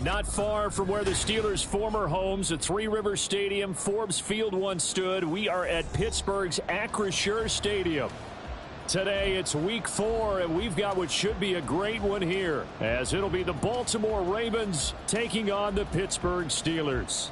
Not far from where the Steelers' former homes at Three Rivers Stadium, Forbes Field once stood, we are at Pittsburgh's Acrisure Stadium. Today, it's week 4, and we've got what should be a great one here, as it'll be the Baltimore Ravens taking on the Pittsburgh Steelers.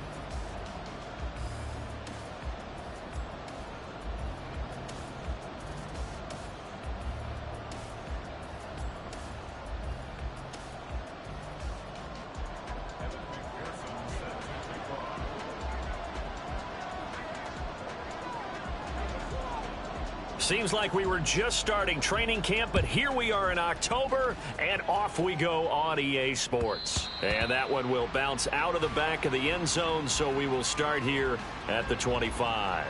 Seems like we were just starting training camp, but here we are in October, and off we go on EA Sports. And that one will bounce out of the back of the end zone, so we will start here at the 25.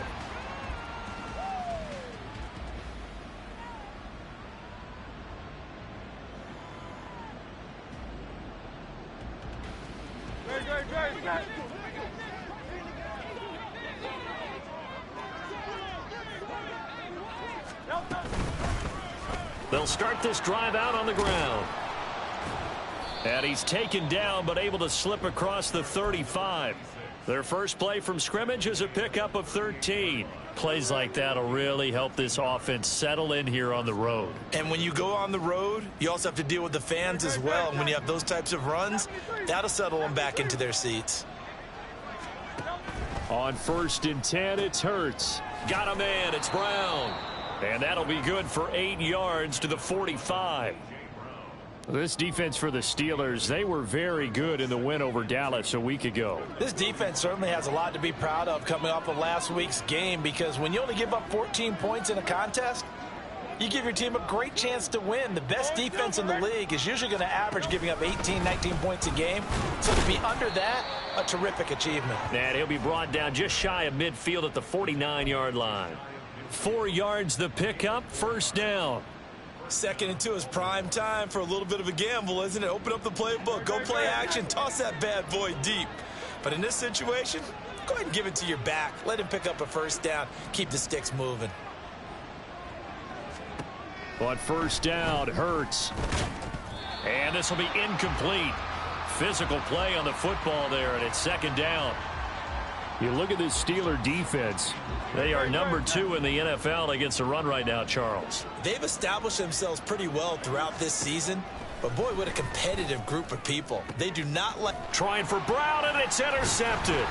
They'll start this drive out on the ground. And he's taken down, but able to slip across the 35. Their first play from scrimmage is a pickup of 13. Plays like that will really help this offense settle in here on the road. And when you go on the road, you also have to deal with the fans as well. And when you have those types of runs, that'll settle them back into their seats. On 1st and 10, it's Hurts. Got a man, it's Brown. And that'll be good for 8 yards to the 45. This defense for the Steelers, they were very good in the win over Dallas a week ago. This defense certainly has a lot to be proud of coming off of last week's game, because when you only give up 14 points in a contest, you give your team a great chance to win. The best defense in the league is usually going to average giving up 18, 19 points a game. So to be under that, a terrific achievement. And he'll be brought down just shy of midfield at the 49-yard line. 4 yards the pickup, first down. 2nd and 2 is prime time for a little bit of a gamble, isn't it? Open up the playbook, go play action, toss that bad boy deep. But in this situation, go ahead and give it to your back. Let him pick up a first down. Keep the sticks moving. On 1st down, Hurts. And this will be incomplete. Physical play on the football there, and it's 2nd down. You look at this Steeler defense. They are number 2 in the NFL against the run right now, Charles. They've established themselves pretty well throughout this season. But, boy, what a competitive group of people. They do not let... Trying for Brown, and it's intercepted.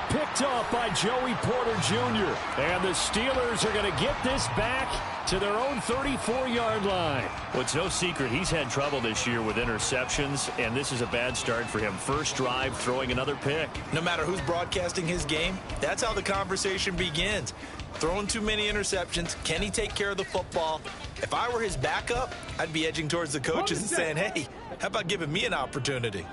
Picked off by Joey Porter Jr. And the Steelers are going to get this back to their own 34-yard line. Well, it's no secret he's had trouble this year with interceptions, and this is a bad start for him. First drive, throwing another pick. No matter who's broadcasting his game, that's how the conversation begins. Throwing too many interceptions. Can he take care of the football? If I were his backup, I'd be edging towards the coaches and saying, hey, how about giving me an opportunity?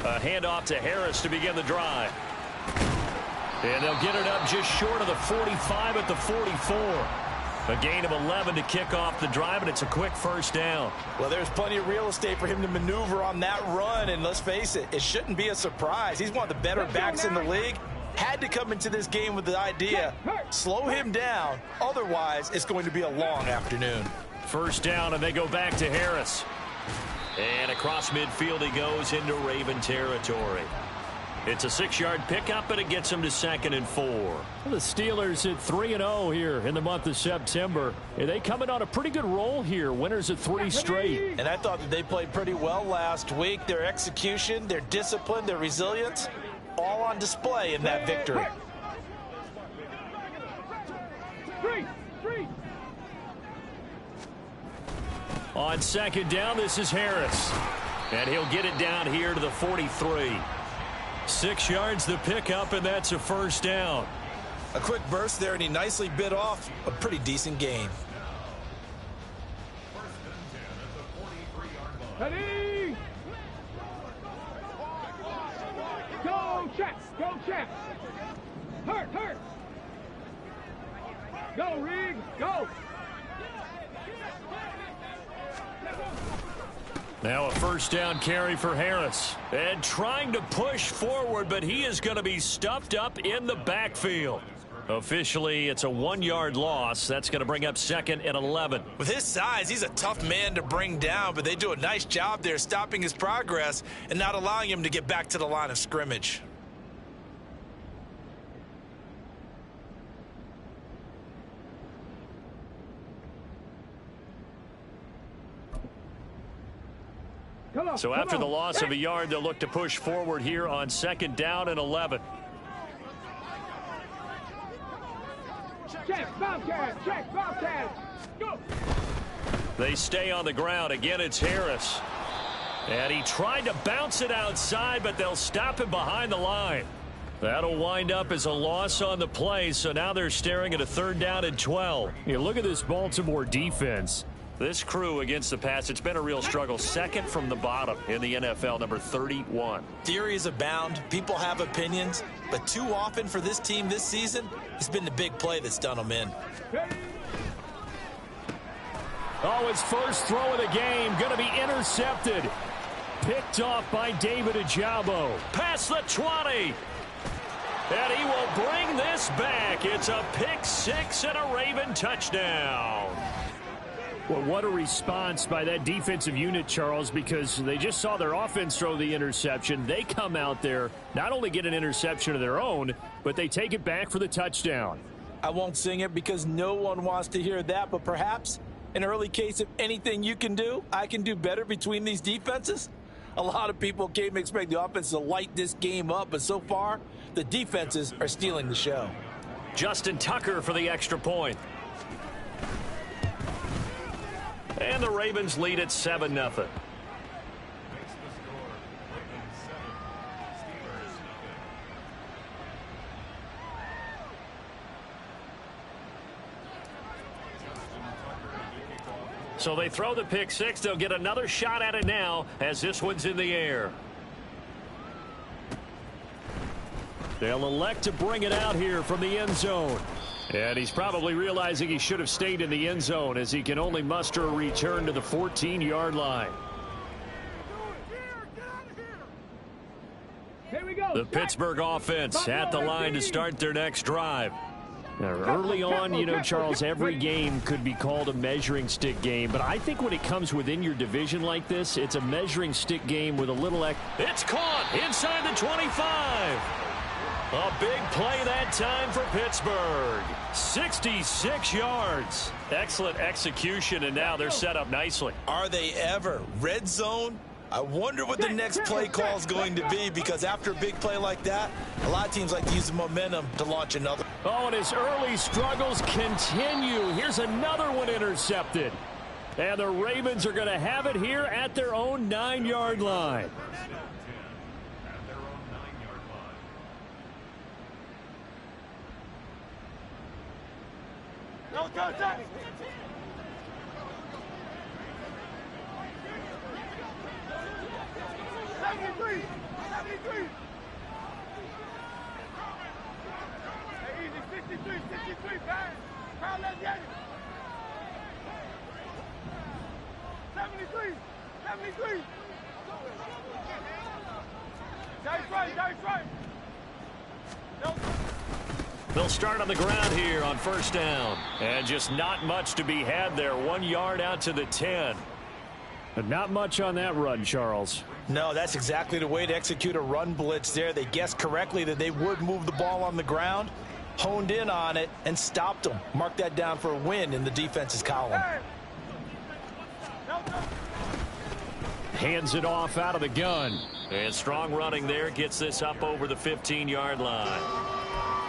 A handoff to Harris to begin the drive. And they'll get it up just short of the 45 at the 44. A gain of 11 to kick off the drive, and it's a quick first down. Well, there's plenty of real estate for him to maneuver on that run, and let's face it, it shouldn't be a surprise. He's one of the better backs in the league. Had to come into this game with the idea, slow him down, otherwise it's going to be a long afternoon. First down, and they go back to Harris. And across midfield he goes into Raven territory. It's a 6-yard pickup, and it gets him to 2nd and 4. The Steelers at 3-0 here in the month of September. And they coming on a pretty good roll here. Winners at 3 straight. And I thought that they played pretty well last week. Their execution, their discipline, their resilience, all on display in that victory. On 2nd down, this is Harris. And he'll get it down here to the 43. 6 yards the pickup, and that's a first down. A quick burst there, and he nicely bit off a pretty decent gain. Ready? Go, Chaps! Go, Chaps! Hurt! Go, Riggs! Go! Now a first down carry for Harris. And trying to push forward, but he is going to be stuffed up in the backfield. Officially, it's a 1-yard loss. That's going to bring up 2nd and 11. With his size, he's a tough man to bring down, but they do a nice job there stopping his progress and not allowing him to get back to the line of scrimmage. So after the loss of a yard, they'll look to push forward here on 2nd down and 11. Check, Bobcat, go! They stay on the ground. Again, it's Harris. And he tried to bounce it outside, but they'll stop him behind the line. That'll wind up as a loss on the play, so now they're staring at a 3rd down and 12. You look at this Baltimore defense. This crew against the pass, it's been a real struggle. 2nd from the bottom in the NFL, number 31. Theories abound. People have opinions. But too often for this team this season, it's been the big play that's done them in. Oh, his first throw of the game going to be intercepted. Picked off by David Ojabo. Past the 20. And he will bring this back. It's a pick 6 and a Raven touchdown. Well, what a response by that defensive unit, Charles, because they just saw their offense throw the interception. They come out there, not only get an interception of their own, but they take it back for the touchdown. I won't sing it because no one wants to hear that, but perhaps an early case of anything you can do, I can do better between these defenses. A lot of people came to expect the offense to light this game up, but so far, the defenses are stealing the show. Justin Tucker for the extra point. And the Ravens lead at 7-0. So they throw the pick 6. They'll get another shot at it now as this one's in the air. They'll elect to bring it out here from the end zone. And he's probably realizing he should have stayed in the end zone as he can only muster a return to the 14-yard line. Here we go. The Pittsburgh offense at the line to start their next drive. Now, early on, you know, Charles, every game could be called a measuring stick game. But I think when it comes within your division like this, it's a measuring stick game with a little... It's caught inside the 25. A big play that time for Pittsburgh. 66 yards. Excellent execution, and now they're set up nicely. Are they ever? Red zone? I wonder what the next play call is going to be, because after a big play like that, a lot of teams like to use the momentum to launch another. Oh, and his early struggles continue. Here's another one intercepted. And the Ravens are going to have it here at their own 9-yard line. Go, Jack. 73. Hey, easy, 63, bang. Crowd, let's get it. 73. That's right. They'll start on the ground here on first down. And just not much to be had there. 1 yard out to the 10. But not much on that run, Charles. No, that's exactly the way to execute a run blitz there. They guessed correctly that they would move the ball on the ground, honed in on it, and stopped them. Mark that down for a win in the defense's column. Hands it off out of the gun. And strong running there gets this up over the 15-yard line.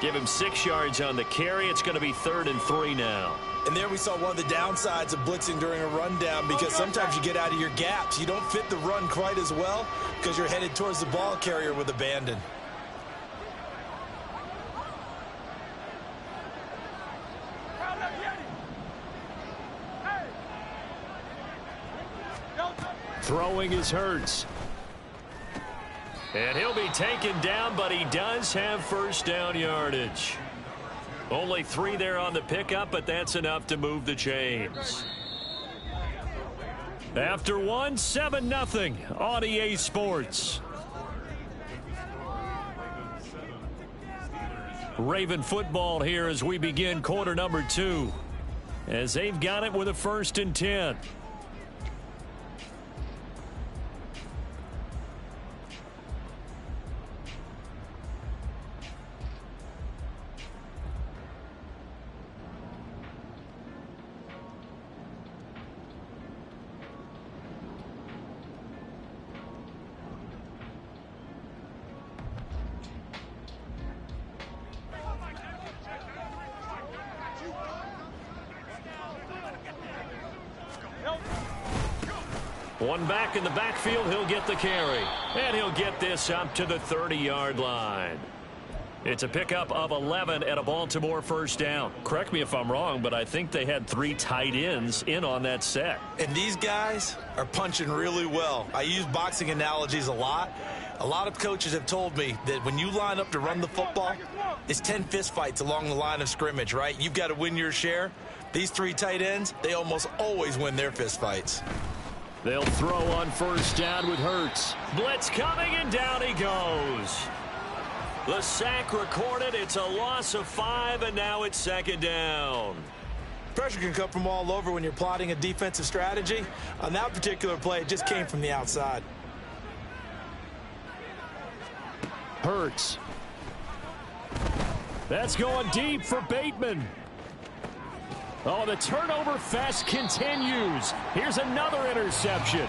Give him 6 yards on the carry. It's going to be 3rd and 3 now. And there we saw one of the downsides of blitzing during a rundown, because sometimes you get out of your gaps. You don't fit the run quite as well because you're headed towards the ball carrier with abandon. Throwing is Hurts. And he'll be taken down, but he does have first down yardage. Only 3 there on the pickup, but that's enough to move the chains. After 1, 7-0 on EA Sports. Raven football here as we begin quarter number 2. As they've got it with a 1st and 10. One back in the backfield, he'll get the carry. And he'll get this up to the 30-yard line. It's a pickup of 11 and a Baltimore 1st down. Correct me if I'm wrong, but I think they had 3 tight ends in on that set. And these guys are punching really well. I use boxing analogies a lot. A lot of coaches have told me that when you line up to run the football, it's 10 fistfights along the line of scrimmage, right? You've got to win your share. These 3 tight ends, they almost always win their fistfights. They'll throw on 1st down with Hurts. Blitz coming, and down he goes. The sack recorded. It's a loss of 5, and now it's 2nd down. Pressure can come from all over when you're plotting a defensive strategy. On that particular play, it just came from the outside. Hurts. That's going deep for Bateman. Oh, the turnover fest continues. Here's another interception.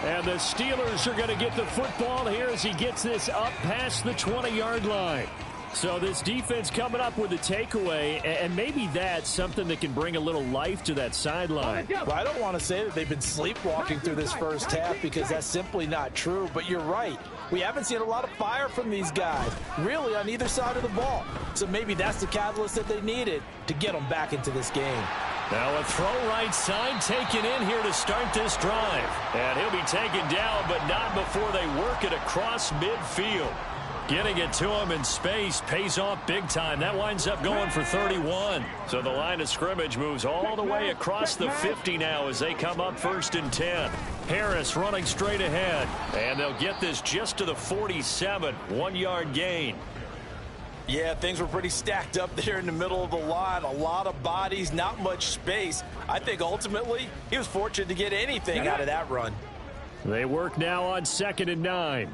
And the Steelers are going to get the football here as he gets this up past the 20-yard line. So this defense coming up with a takeaway, and maybe that's something that can bring a little life to that sideline. Well, I don't want to say that they've been sleepwalking through this first half because that's simply not true, but you're right. We haven't seen a lot of fire from these guys, really, on either side of the ball. So maybe that's the catalyst that they needed to get them back into this game. Now a throw right side taken in here to start this drive. And he'll be taken down, but not before they work it across midfield. Getting it to him in space pays off big time. That winds up going for 31. So the line of scrimmage moves all the way across the 50 now as they come up 1st and 10. Harris running straight ahead. And they'll get this just to the 47. 1-yard gain. Yeah, things were pretty stacked up there in the middle of the line. A lot of bodies, not much space. I think ultimately he was fortunate to get anything out of that run. They work now on 2nd and 9.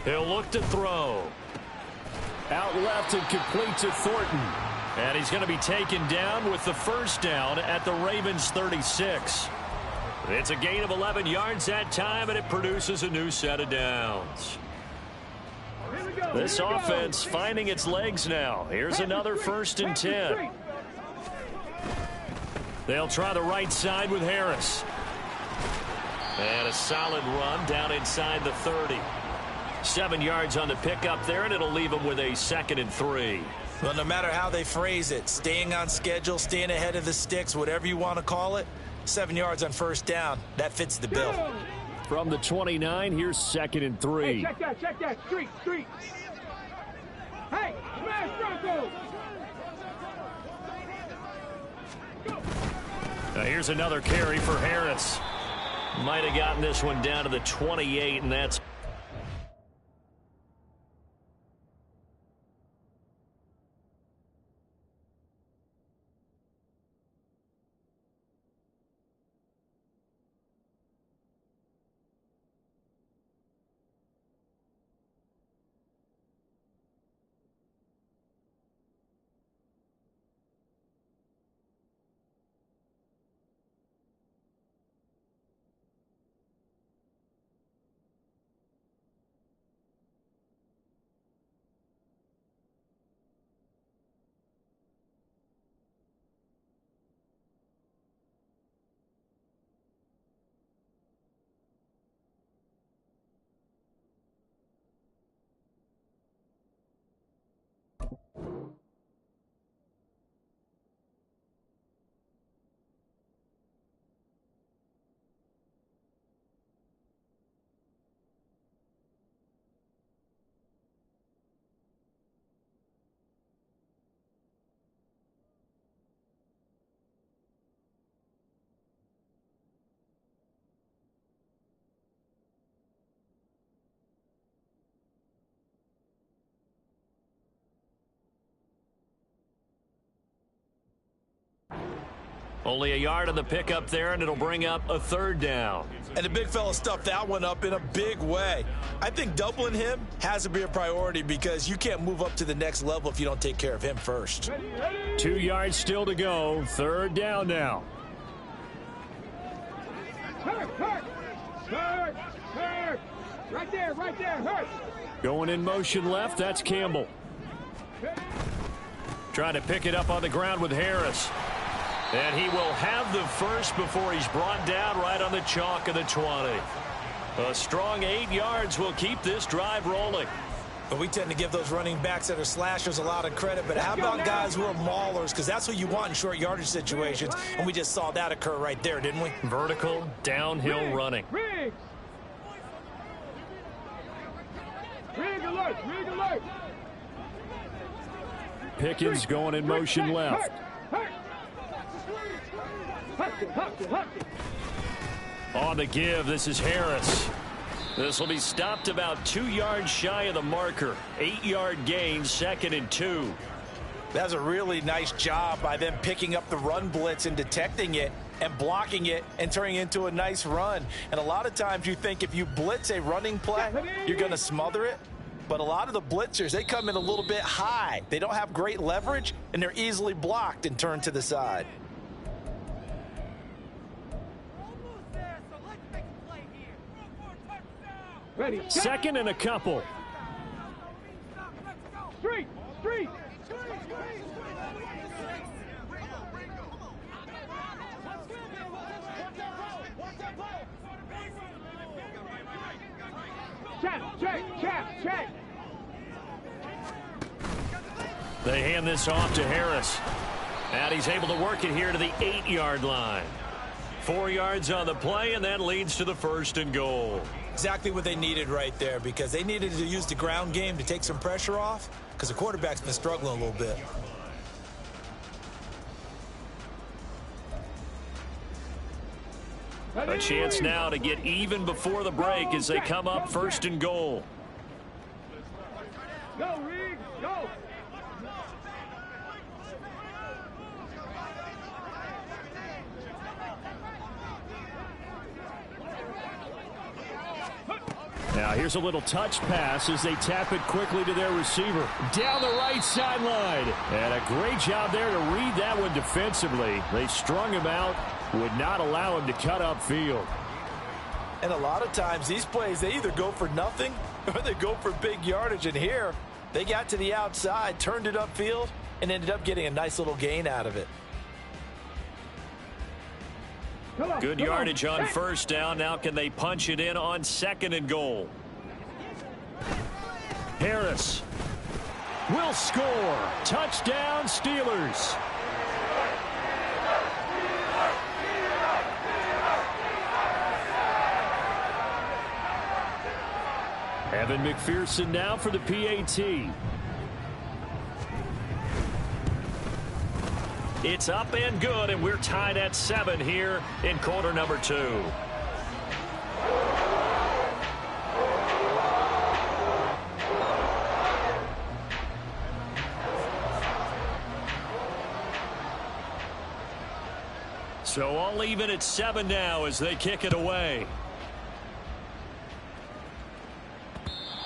He'll look to throw. Out left and complete to Thornton. And he's going to be taken down with the 1st down at the Ravens 36. It's a gain of 11 yards that time, and it produces a new set of downs. This offense finding its legs now. Here's another 1st and 10. They'll try the right side with Harris. And a solid run down inside the 30. 7 yards on the pickup there, and it'll leave them with a 2nd and 3. Well, no matter how they phrase it, staying on schedule, staying ahead of the sticks, whatever you want to call it, 7 yards on 1st down, that fits the bill. From the 29, here's 2nd and 3. Hey, check that. Street. Hey, smash Broncos. Now here's another carry for Harris. Might have gotten this one down to the 28, and that's Only a yard on the pickup there, and it'll bring up a 3rd down. And the big fella stuffed that one up in a big way. I think doubling him has to be a priority because you can't move up to the next level if you don't take care of him first. 2 yards still to go. 3rd down now. Hurt. Right there, hurt. Going in motion left, that's Campbell. Trying to pick it up on the ground with Harris. And he will have the first before he's brought down right on the chalk of the 20. A strong 8 yards will keep this drive rolling. But we tend to give those running backs that are slashers a lot of credit. But how about guys who are maulers? Because that's what you want in short yardage situations. And we just saw that occur right there, didn't we? Vertical, downhill running. Rig alert. Pickens going in motion left. On the give, this is Harris. This will be stopped about 2 yards shy of the marker. 8-yard gain, 2nd and 2. That's a really nice job by them picking up the run blitz and detecting it and blocking it and turning it into a nice run. And a lot of times you think if you blitz a running play, you're going to smother it. But a lot of the blitzers, they come in a little bit high. They don't have great leverage, and they're easily blocked and turned to the side. Ready. 2nd and a couple. Street. Check. They hand this off to Harris. And he's able to work it here to the 8-yard line. 4 yards on the play, and that leads to the 1st and goal. Exactly what they needed right there, because they needed to use the ground game to take some pressure off, because the quarterback's been struggling a little bit. A chance now to get even before the break as they come up 1st and goal. Go, Reed, go. Now here's a little touch pass as they tap it quickly to their receiver. Down the right sideline. And a great job there to read that one defensively. They strung him out, would not allow him to cut upfield. And a lot of times these plays, they either go for nothing or they go for big yardage. And here, they got to the outside, turned it upfield, and ended up getting a nice little gain out of it. Good yardage on 1st down. Now can they punch it in on 2nd and goal? Harris will score. Touchdown, Steelers. Evan McPherson now for the PAT. It's up and good, and we're tied at 7 here in quarter number 2. So all even at 7 now as they kick it away.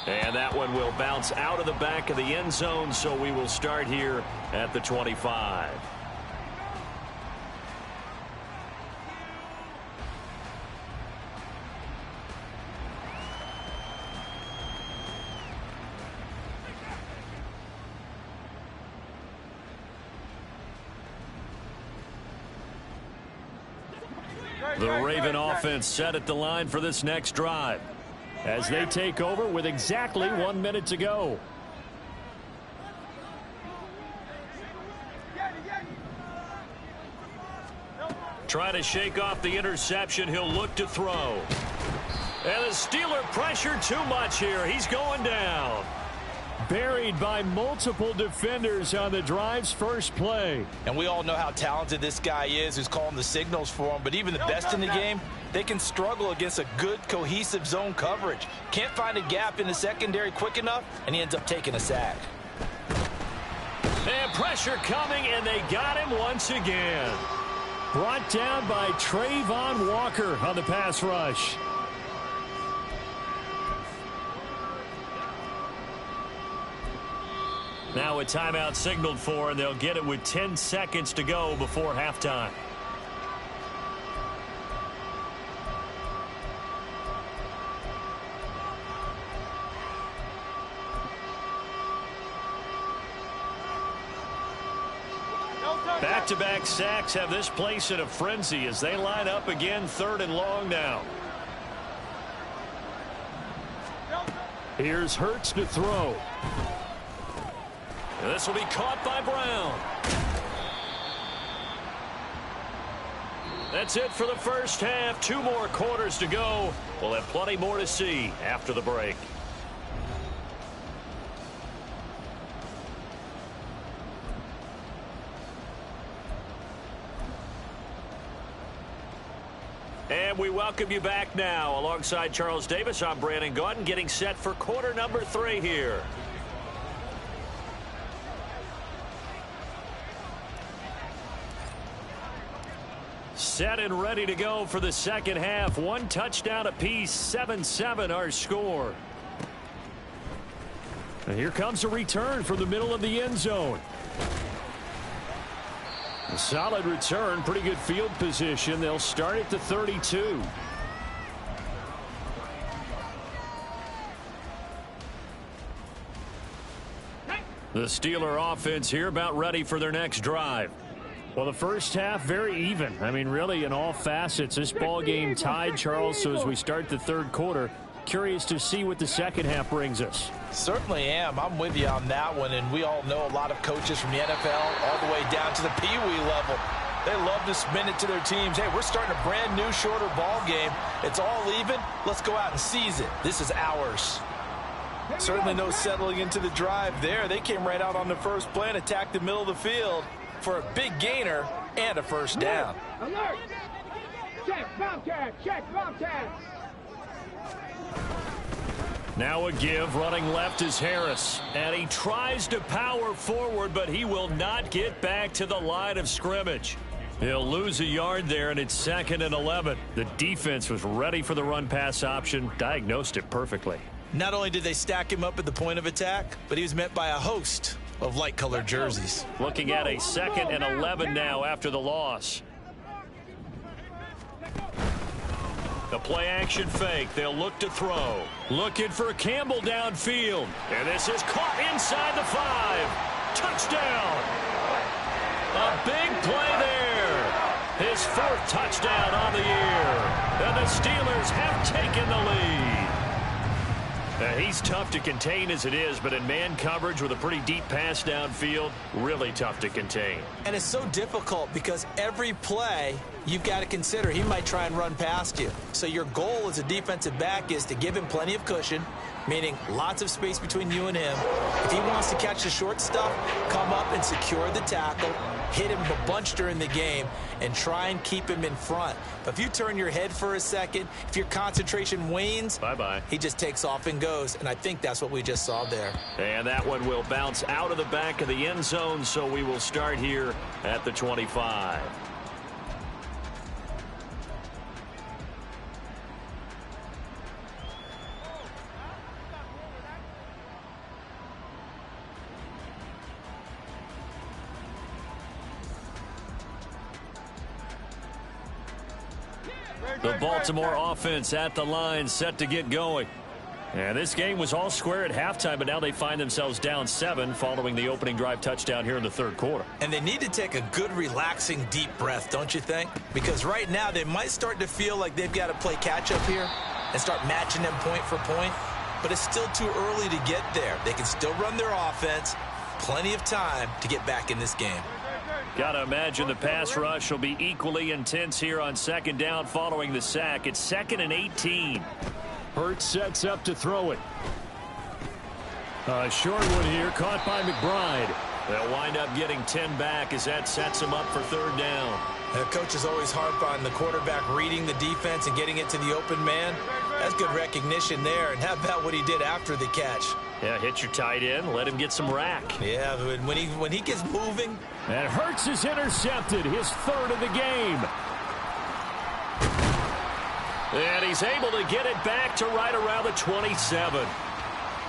And that one will bounce out of the back of the end zone, so we will start here at the 25. The Raven offense set at the line for this next drive as they take over with exactly 1 minute to go. Trying to shake off the interception. He'll look to throw. And the Steeler pressure too much here. He's going down. Buried by multiple defenders on the drive's first play. And we all know how talented this guy is who's calling the signals for him. But even the best in the game, they can struggle against a good, cohesive zone coverage. Can't find a gap in the secondary quick enough, and he ends up taking a sack. And pressure coming, and they got him once again. Brought down by Trayvon Walker on the pass rush. Now a timeout signaled for, and they'll get it with 10 seconds to go before halftime. Back-to-back sacks have this place in a frenzy as they line up again, 3rd and long now. Here's Hurts to throw. This will be caught by Brown. That's it for the first half. 2 more quarters to go. We'll have plenty more to see after the break. And we welcome you back now. Alongside Charles Davis, I'm Brandon Gaudin, getting set for quarter number 3 here. Set and ready to go for the second half. 1 touchdown apiece, 7-7 our score. And here comes a return from the middle of the end zone. A solid return, pretty good field position. They'll start at the 32. The Steeler offense here about ready for their next drive. Well, the first half, very even. I mean, really, in all facets, this ball game tied, Charles. So as we start the 3rd quarter, curious to see what the second half brings us. Certainly am. I'm with you on that one, and we all know a lot of coaches from the NFL all the way down to the Pee-wee level. They love to spin it to their teams. Hey, we're starting a brand new, shorter ball game. It's all even. Let's go out and seize it. This is ours. Certainly no settling into the drive there. They came right out on the first play and attacked the middle of the field for a big gainer and a first down. Alert! Check, Bobcat! Check, Bobcat! Now a give, running left is Harris. And he tries to power forward, but he will not get back to the line of scrimmage. He'll lose a yard there, and it's 2nd and 11. The defense was ready for the run-pass option, diagnosed it perfectly. Not only did they stack him up at the point of attack, but he was met by a host of light-colored jerseys. Looking at a 2nd and 11 now after the loss. The play-action fake. They'll look to throw. Looking for Campbell downfield. And this is caught inside the 5. Touchdown. A big play there. His 4th touchdown on the year. And the Steelers have taken the lead. He's tough to contain as it is, but in man coverage with a pretty deep pass downfield, really tough to contain. And it's so difficult because every play you've got to consider he might try and run past you. So your goal as a defensive back is to give him plenty of cushion, meaning lots of space between you and him. If he wants to catch the short stuff, come up and secure the tackle, hit him a bunch during the game, and try and keep him in front. But if you turn your head for a second, if your concentration wanes, bye-bye. He just takes off and goes, and I think that's what we just saw there. And that one will bounce out of the back of the end zone, so we will start here at the 25. The Baltimore offense at the line, set to get going. And this game was all square at halftime, but now they find themselves down 7 following the opening drive touchdown here in the 3rd quarter. And they need to take a good, relaxing, deep breath, don't you think? Because right now they might start to feel like they've got to play catch-up here and start matching them point for point. But it's still too early to get there. They can still run their offense. Plenty of time to get back in this game. Got to imagine the pass rush will be equally intense here on 2nd down following the sack. It's 2nd and 18. Hurts sets up to throw it. A short one here, caught by McBride. They'll wind up getting 10 back as that sets them up for 3rd down. The coach is always harp on the quarterback reading the defense and getting it to the open man. That's good recognition there. And how about what he did after the catch? Yeah, hit your tight end. Let him get some rack. Yeah, when he gets moving. And Hurts is intercepted, his third of the game. And he's able to get it back to right around the 27.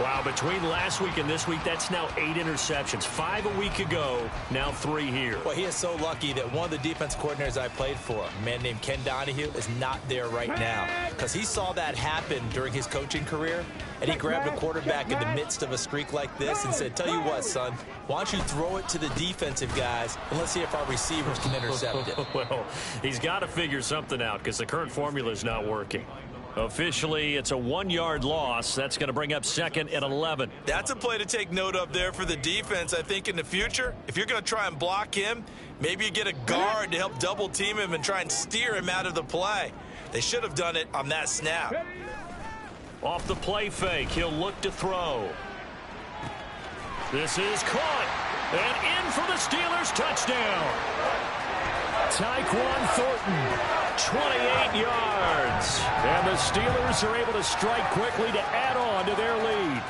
Wow, between last week and this week, that's now 8 interceptions. 5 a week ago, now 3 here. Well, he is so lucky that one of the defense coordinators I played for, a man named Ken Donahue, is not there right now. Because he saw that happen during his coaching career, and he grabbed a quarterback in the midst of a streak like this and said, tell you what, son, why don't you throw it to the defensive guys, and let's see if our receivers can intercept it. Well, he's got to figure something out because the current formula is not working. Officially, it's a 1-yard loss. That's going to bring up 2nd and 11. That's a play to take note of there for the defense. I think in the future, if you're going to try and block him, maybe you get a guard to help double team him and try and steer him out of the play. They should have done it on that snap. Off the play fake, he'll look to throw. This is caught. And in for the Steelers touchdown. Tyquan Thornton, 28 yards. And the Steelers are able to strike quickly to add on to their lead.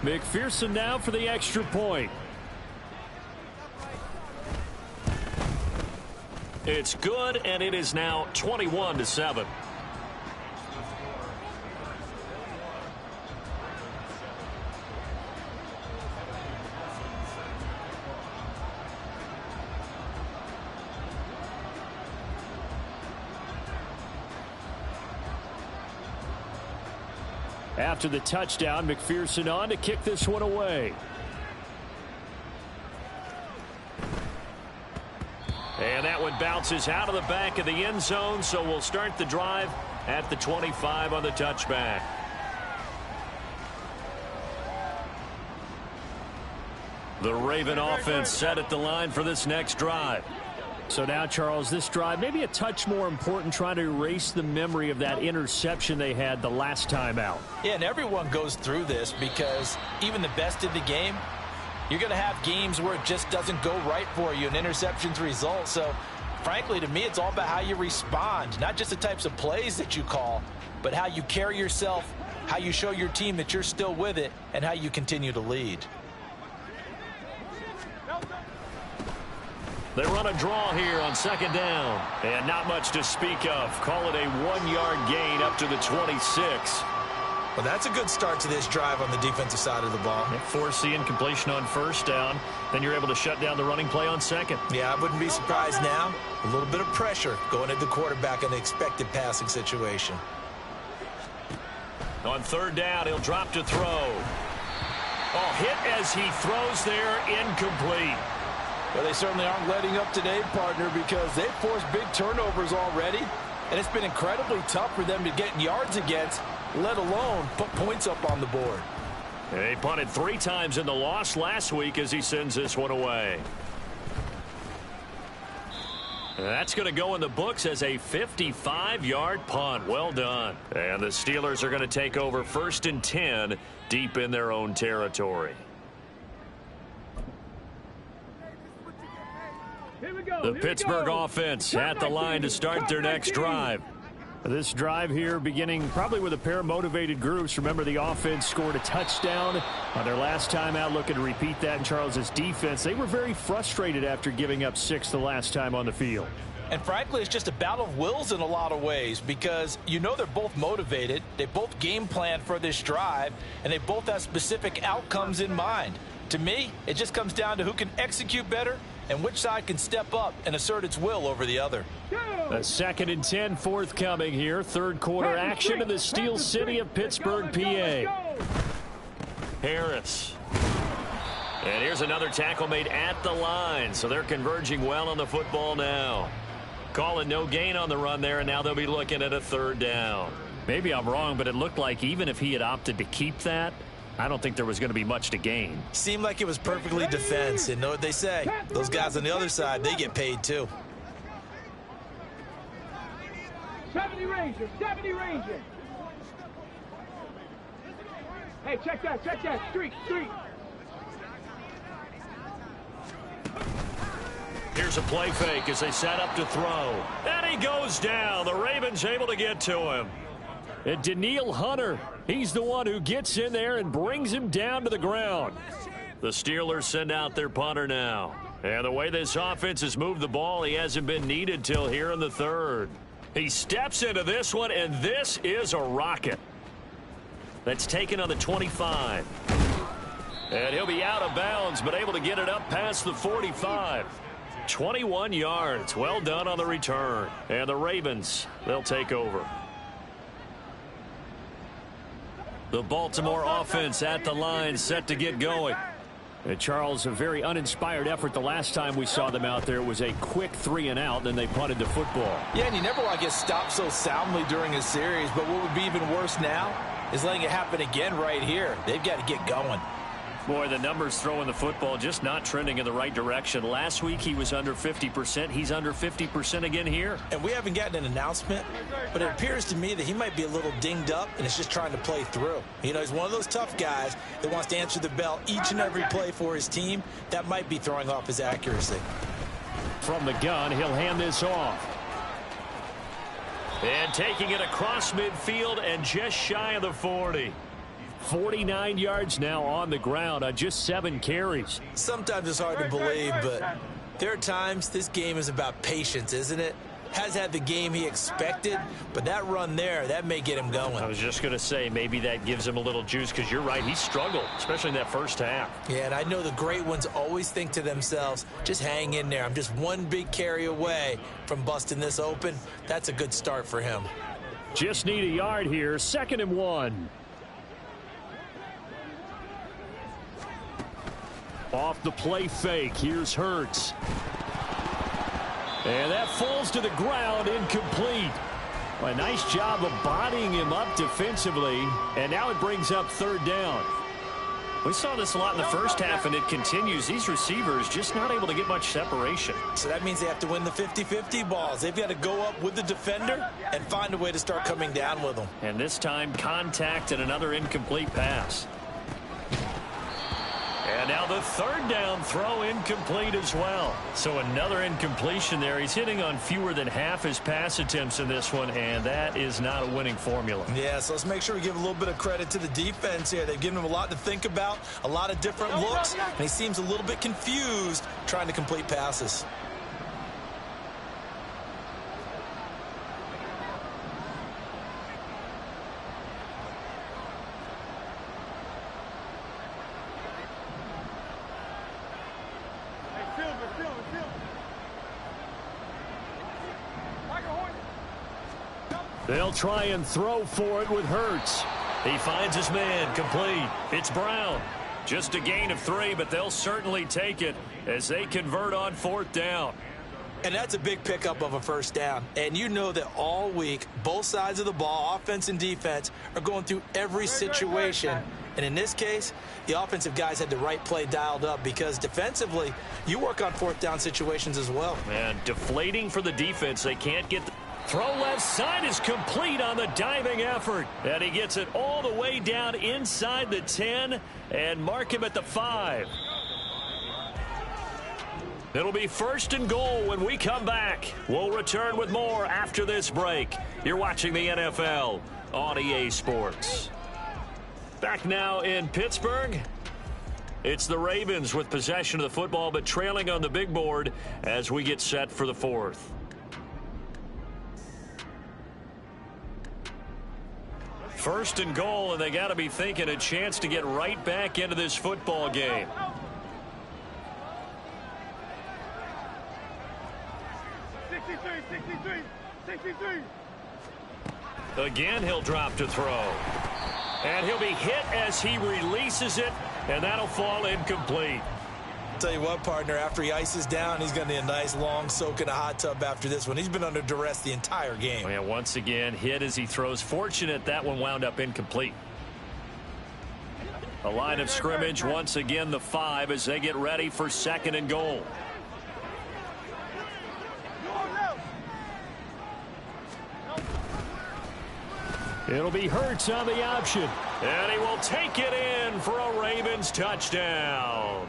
McPherson now for the extra point. It's good, and it is now 21-7. After the touchdown, McPherson on to kick this one away. And that one bounces out of the back of the end zone, so we'll start the drive at the 25 on the touchback. The Raven offense set at the line for this next drive. So now, Charles, this drive maybe a touch more important, trying to erase the memory of that interception they had the last time out. Yeah, and everyone goes through this because even the best in the game, you're going to have games where it just doesn't go right for you and interceptions result. So, frankly, to me, it's all about how you respond, not just the types of plays that you call, but how you carry yourself, how you show your team that you're still with it, and how you continue to lead. They run a draw here on 2nd down. And not much to speak of. Call it a 1-yard gain up to the 26. Well, that's a good start to this drive on the defensive side of the ball. Force the incompletion on 1st down. Then you're able to shut down the running play on 2nd. Yeah, I wouldn't be surprised now. A little bit of pressure going at the quarterback in an expected passing situation. On 3rd down, he'll drop to throw. Oh, hit as he throws there, incomplete. Well, they certainly aren't letting up today, partner, because they've forced big turnovers already, and it's been incredibly tough for them to get yards against, let alone put points up on the board. They punted 3 times in the loss last week as he sends this one away. That's going to go in the books as a 55-yard punt. Well done. And the Steelers are going to take over 1st and 10 deep in their own territory. The Pittsburgh offense at the line to start their next drive. This drive here beginning probably with a pair of motivated groups. Remember, the offense scored a touchdown on their last time out, looking to repeat that in Charles's defense. They were very frustrated after giving up 6 the last time on the field. And frankly, it's just a battle of wills in a lot of ways because you know they're both motivated. They both game plan for this drive, and they both have specific outcomes in mind. To me, it just comes down to who can execute better and which side can step up and assert its will over the other. A 2nd and 10 forthcoming here. 3rd quarter action in the Steel City of Pittsburgh, PA. Harris. And here's another tackle made at the line, so they're converging well on the football now. Calling no gain on the run there, and now they'll be looking at a 3rd down. Maybe I'm wrong, but it looked like even if he had opted to keep that, I don't think there was going to be much to gain. Seemed like it was perfectly defense, and know what they say. Those guys on the other side, they get paid too. 70 Ranger, 70 Ranger. Hey, check that, streak. Here's a play fake as they set up to throw. And he goes down. The Ravens able to get to him. And Daniil Hunter, he's the one who gets in there and brings him down to the ground. The Steelers send out their punter now. And the way this offense has moved the ball, he hasn't been needed till here in the third. He steps into this one, and this is a rocket. That's taken on the 25. And he'll be out of bounds, but able to get it up past the 45. 21 yards. Well done on the return. And the Ravens, they'll take over. The Baltimore offense at the line, set to get going. And Charles, a very uninspired effort the last time we saw them out there. It was a quick 3-and-out, then they punted the football. Yeah, and you never want to get stopped so soundly during a series, but what would be even worse now is letting it happen again right here. They've got to get going. Boy, the numbers throwing the football just not trending in the right direction. Last week he was under 50%. He's under 50% again here. And we haven't gotten an announcement, but it appears to me that he might be a little dinged up and is just trying to play through. You know, he's one of those tough guys that wants to answer the bell each and every play for his team. That might be throwing off his accuracy. From the gun, he'll hand this off. And taking it across midfield and just shy of the 40. 49 yards now on the ground on just 7 carries. Sometimes it's hard to believe, but there are times this game is about patience, isn't it? Has had the game he expected, but that run there, that may get him going. I was just going to say, maybe that gives him a little juice, because you're right, he struggled, especially in that first half. Yeah, and I know the great ones always think to themselves, just hang in there. I'm just one big carry away from busting this open. That's a good start for him. Just need a yard here, 2nd and 1. Off the play fake, here's Hurts. And that falls to the ground, incomplete. A nice job of bodying him up defensively, and now it brings up 3rd down. We saw this a lot in the first half, and it continues. These receivers just not able to get much separation. So that means they have to win the 50-50 balls. They've got to go up with the defender and find a way to start coming down with them. And this time, contact and another incomplete pass. And now the 3rd down throw incomplete as well. So another incompletion there. He's hitting on fewer than half his pass attempts in this one, and that is not a winning formula. Yeah, so let's make sure we give a little bit of credit to the defense here. They've given him a lot to think about, a lot of different looks, and he seems a little bit confused trying to complete passes. They'll try and throw for it with Hurts. He finds his man, complete. It's Brown. Just a gain of 3, but they'll certainly take it as they convert on 4th down. And that's a big pickup of a 1st down. And you know that all week, both sides of the ball, offense and defense, are going through every situation. And in this case, the offensive guys had the right play dialed up, because defensively, you work on 4th down situations as well. And deflating for the defense. They can't get the throw left side is complete on the diving effort. And he gets it all the way down inside the 10 and mark him at the 5. It'll be 1st and goal when we come back. We'll return with more after this break. You're watching the NFL on EA Sports. Back now in Pittsburgh. It's the Ravens with possession of the football, but trailing on the big board as we get set for the 4th. 1st and goal, and they got to be thinking a chance to get right back into this football game. Again, he'll drop to throw. And he'll be hit as he releases it, and that'll fall incomplete. Tell you what, partner, after he ices down, he's going to need a nice long soak in a hot tub after this one. He's been under duress the entire game. Yeah, once again, hit as he throws. Fortunate that one wound up incomplete. A line of scrimmage, once again the 5 as they get ready for 2nd and goal. It'll be Hurts on the option. And he will take it in for a Ravens touchdown.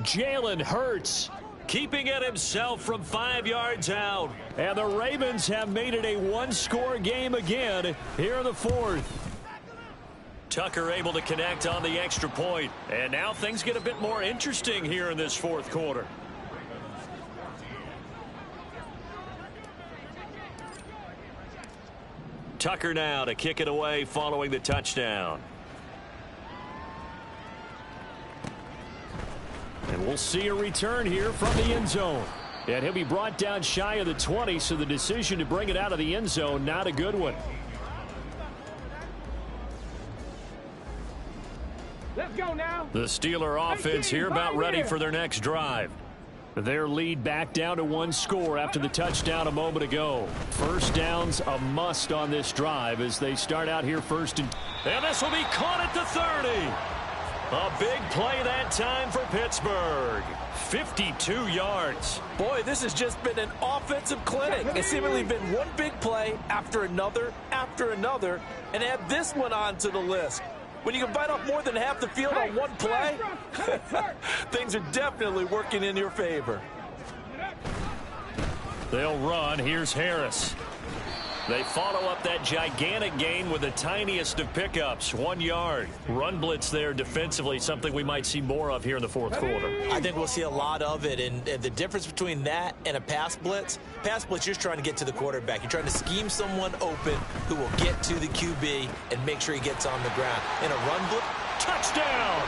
Jalen Hurts keeping it himself from 5 yards out. And the Ravens have made it a one-score game again here in the fourth. Tucker able to connect on the extra point. And now things get a bit more interesting here in this fourth quarter. Tucker now to kick it away following the touchdown. And we'll see a return here from the end zone. And he'll be brought down shy of the 20, so the decision to bring it out of the end zone, not a good one. Let's go now. The Steeler offense here about ready for their next drive. Their lead back down to one score after the touchdown a moment ago. First down's a must on this drive as they start out here first. And this will be caught at the 30. A big play that time for Pittsburgh. 52 yards. Boy, this has just been an offensive clinic. It's seemingly been one big play after another, and add this one onto the list. When you can bite off more than half the field on one play, things are definitely working in your favor. They'll run. Here's Harris. They follow up that gigantic gain with the tiniest of pickups, 1 yard. Run blitz there defensively, something we might see more of here in the fourth quarter. I think we'll see a lot of it, and the difference between that and a pass blitz, you're just trying to get to the quarterback. You're trying to scheme someone open who will get to the QB and make sure he gets on the ground. In a run blitz, touchdown!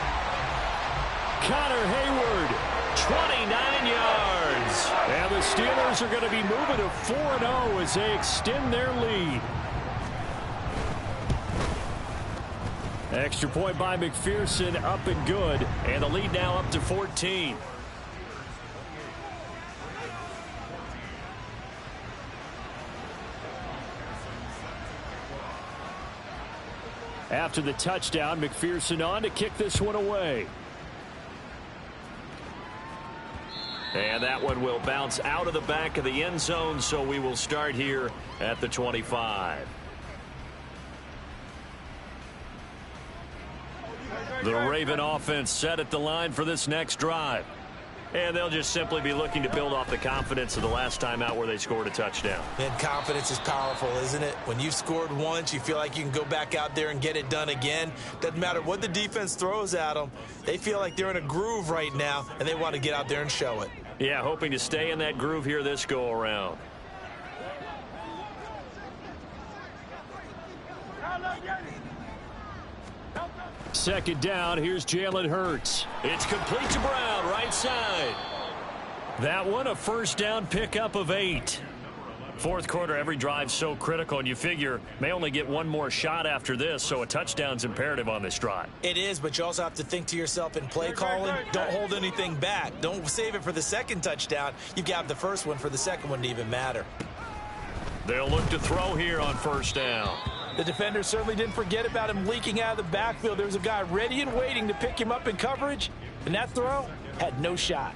Connor Hayward, 29 yards. And the Steelers are going to be moving to 4-0 as they extend their lead. Extra point by McPherson, up and good. And the lead now up to 14. After the touchdown, McPherson on to kick this one away. And that one will bounce out of the back of the end zone, so we will start here at the 25. The Raven offense set at the line for this next drive. And they'll just simply be looking to build off the confidence of the last time out where they scored a touchdown. And confidence is powerful, isn't it? When you've scored once, you feel like you can go back out there and get it done again. Doesn't matter what the defense throws at them. They feel like they're in a groove right now, and they want to get out there and show it. Yeah, hoping to stay in that groove here this go-around. Second down, here's Jalen Hurts. It's complete to Brown, right side. That one, a first down pickup of 8. Fourth quarter, every drive so critical, and you figure may only get one more shot after this, so a touchdown's imperative on this drive. It is, but you also have to think to yourself in play calling, don't hold anything back. Don't save it for the second touchdown. You've got the first one for the second one to even matter. They'll look to throw here on first down. The defender certainly didn't forget about him leaking out of the backfield. There was a guy ready and waiting to pick him up in coverage, and that throw had no shot.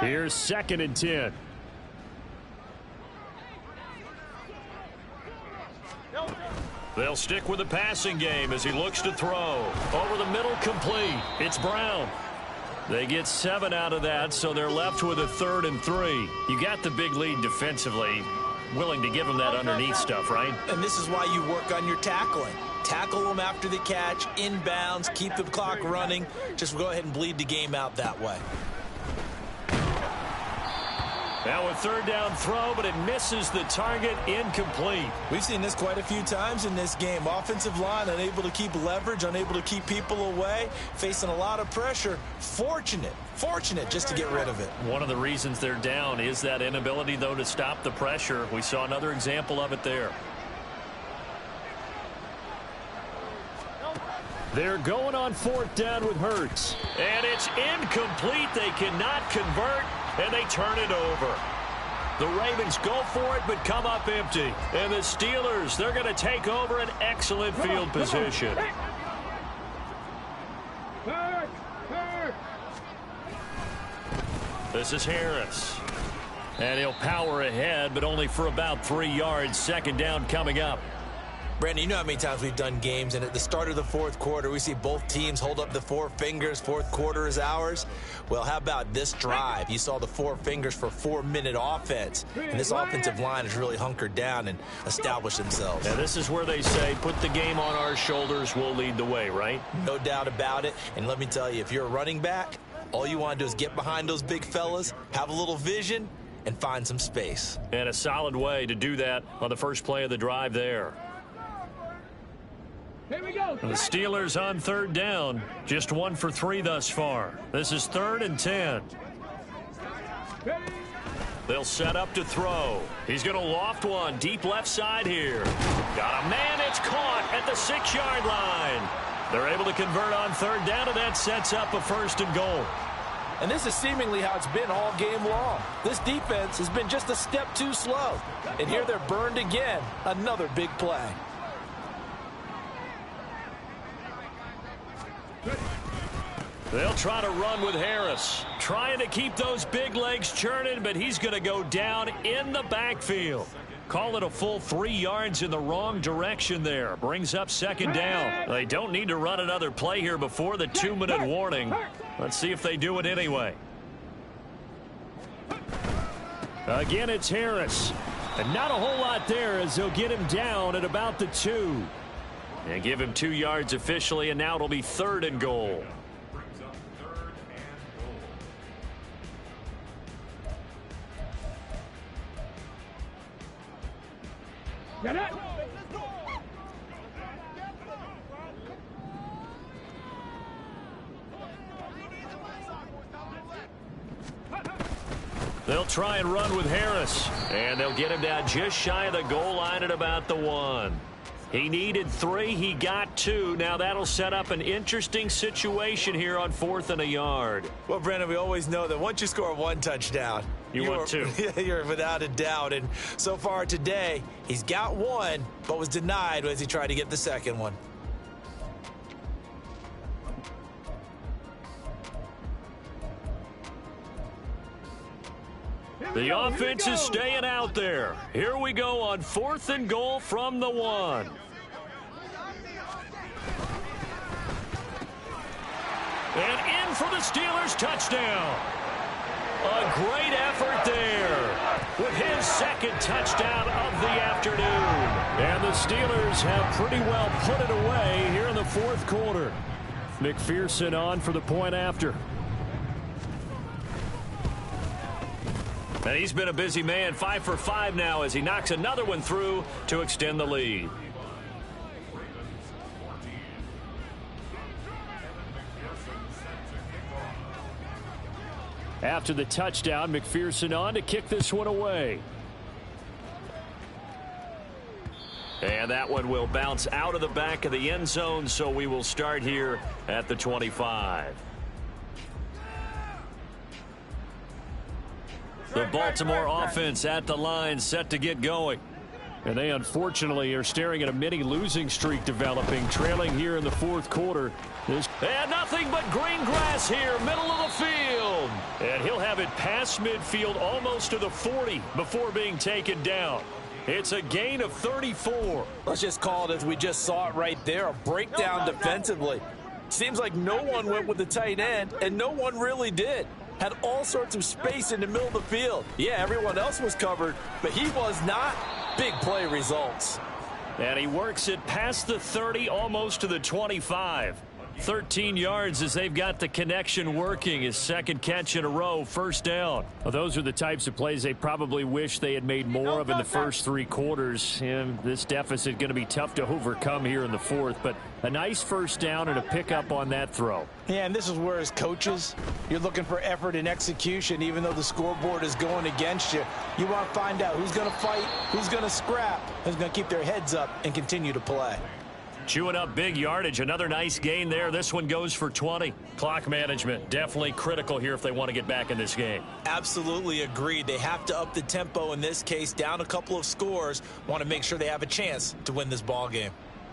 Here's 2nd and 10. They'll stick with the passing game as he looks to throw. Over the middle, complete. It's Brown. They get 7 out of that, so they're left with a 3rd and 3. You got the big lead defensively. Willing to give them that underneath stuff, right? And this is why you work on your tackling. Tackle them after the catch, inbounds, keep the clock running. Just go ahead and bleed the game out that way. Now a 3rd down throw, but it misses the target, incomplete. We've seen this quite a few times in this game. Offensive line unable to keep leverage, unable to keep people away, facing a lot of pressure. Fortunate just to get rid of it. One of the reasons they're down is that inability, though, to stop the pressure. We saw another example of it there. They're going on 4th down with Hurts. And it's incomplete. They cannot convert, and they turn it over. The Ravens go for it, but come up empty. And the Steelers, they're going to take over an excellent field position. This is Harris. And he'll power ahead, but only for about 3 yards. 2nd down coming up. Brandon, you know how many times we've done games, and at the start of the fourth quarter, we see both teams hold up the four fingers, fourth quarter is ours. Well, how about this drive? You saw the four fingers for 4-minute offense, and this offensive line has really hunkered down and established themselves. Now, this is where they say, put the game on our shoulders, we'll lead the way, right? No doubt about it, and let me tell you, if you're a running back, all you want to do is get behind those big fellas, have a little vision, and find some space. And a solid way to do that on the first play of the drive there. Here we go. The Steelers on third down, just 1 for 3 thus far. This is 3rd and 10. They'll set up to throw. He's going to loft one deep left side here. Got a man, it's caught at the 6-yard line. They're able to convert on third down, and that sets up a 1st and goal. And this is seemingly how it's been all game long. This defense has been just a step too slow. And here they're burned again. Another big play. They'll try to run with Harris. Trying to keep those big legs churning, but he's going to go down in the backfield. Call it a full 3 yards in the wrong direction there. Brings up 2nd down. They don't need to run another play here before the 2-minute warning. Let's see if they do it anyway. Again, it's Harris. And not a whole lot there as they'll get him down at about the 2. And give him 2 yards officially, and now it'll be 3rd and goal. Get it. They'll try and run with Harris. And they'll get him down just shy of the goal line at about the 1. He needed 3. He got 2. Now that'll set up an interesting situation here on 4th and a yard. Well, Brandon, we always know that once you score 1 touchdown, you want 2. You're without a doubt. And so far today, he's got 1, but was denied as he tried to get the 2nd one. The offense is staying out there. Here we go on 4th and goal from the 1. And in for the Steelers touchdown. A great effort there with his 2nd touchdown of the afternoon. And the Steelers have pretty well put it away here in the 4th quarter. McPherson on for the point after. And he's been a busy man, 5 for 5 now as he knocks another one through to extend the lead. After the touchdown, McPherson on to kick this one away. And that one will bounce out of the back of the end zone, so we will start here at the 25. The Baltimore offense at the line set to get going. And they unfortunately are staring at a mini losing streak developing, trailing here in the 4th quarter. And nothing but green grass here, middle of the field. And he'll have it past midfield almost to the 40 before being taken down. It's a gain of 34. Let's just call it as we just saw it right there, a breakdown defensively. Seems like no one went with the tight end, and no one really did. Had all sorts of space in the middle of the field. Yeah, everyone else was covered, but he was not. Big play results. And he works it past the 30, almost to the 25. 13 yards as they've got the connection working. His 2nd catch in a row, 1st down. Well, those are the types of plays they probably wish they had made more of in the first 3 quarters. And this deficit going to be tough to overcome here in the 4th. But a nice 1st down and a pickup on that throw. Yeah, and this is where as coaches, you're looking for effort and execution. Even though the scoreboard is going against you, you want to find out who's going to fight, who's going to scrap, who's going to keep their heads up and continue to play. Chewing up big yardage. Another nice gain there. This one goes for 20. Clock management definitely critical here if they want to get back in this game. Absolutely agreed. They have to up the tempo in this case, down a couple of scores. Want to make sure they have a chance to win this ball game.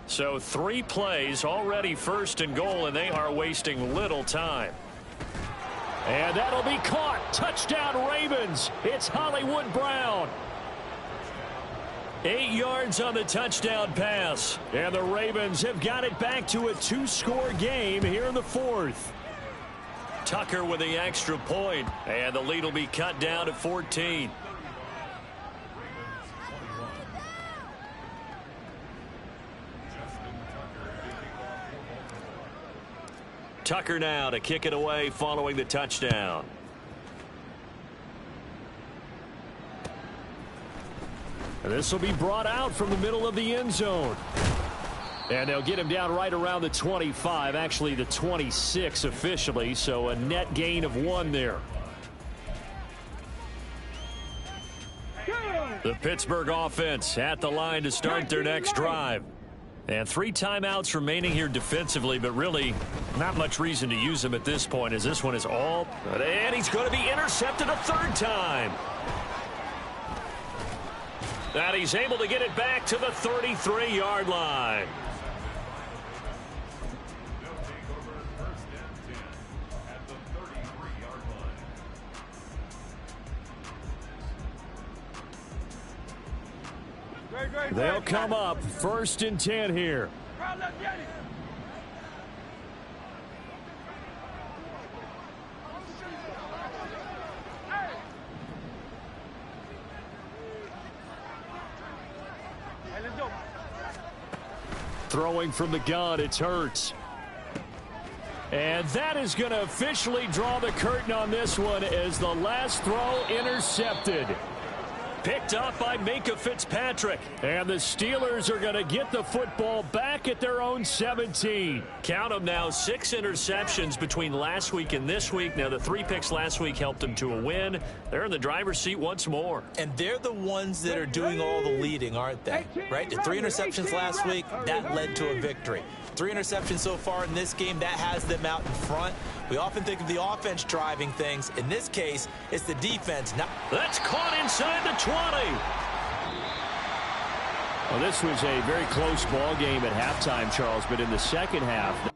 So 3 plays already 1st and goal, and they are wasting little time. And that'll be caught. Touchdown Ravens. It's Hollywood Brown. 8 yards on the touchdown pass. And the Ravens have got it back to a 2-score game here in the 4th. Tucker with the extra point, and the lead will be cut down to 14. Tucker now to kick it away following the touchdown. And this will be brought out from the middle of the end zone. And they'll get him down right around the 25, actually the 26 officially, so a net gain of 1 there. The Pittsburgh offense at the line to start their next drive. And 3 timeouts remaining here defensively, but really not much reason to use them at this point, as this one is all. And he's going to be intercepted a 3rd time. And he's able to get it back to the 33-yard line. They'll come up 1st and 10 here. Throwing from the gun, it's Hurts. And that is going to officially draw the curtain on this one as the last throw intercepted. Picked up by Minka Fitzpatrick. And the Steelers are going to get the football back at their own 17. Count them now, 6 interceptions between last week and this week. Now, the 3 picks last week helped them to a win. They're in the driver's seat once more. And they're the ones that are doing all the leading, aren't they? Right? The 3 interceptions last week, that led to a victory. 3 interceptions so far in this game, that has them out in front. We often think of the offense driving things. In this case, it's the defense. Now, that's caught inside the 20. Well, this was a very close ball game at halftime, Charles, but in the second half.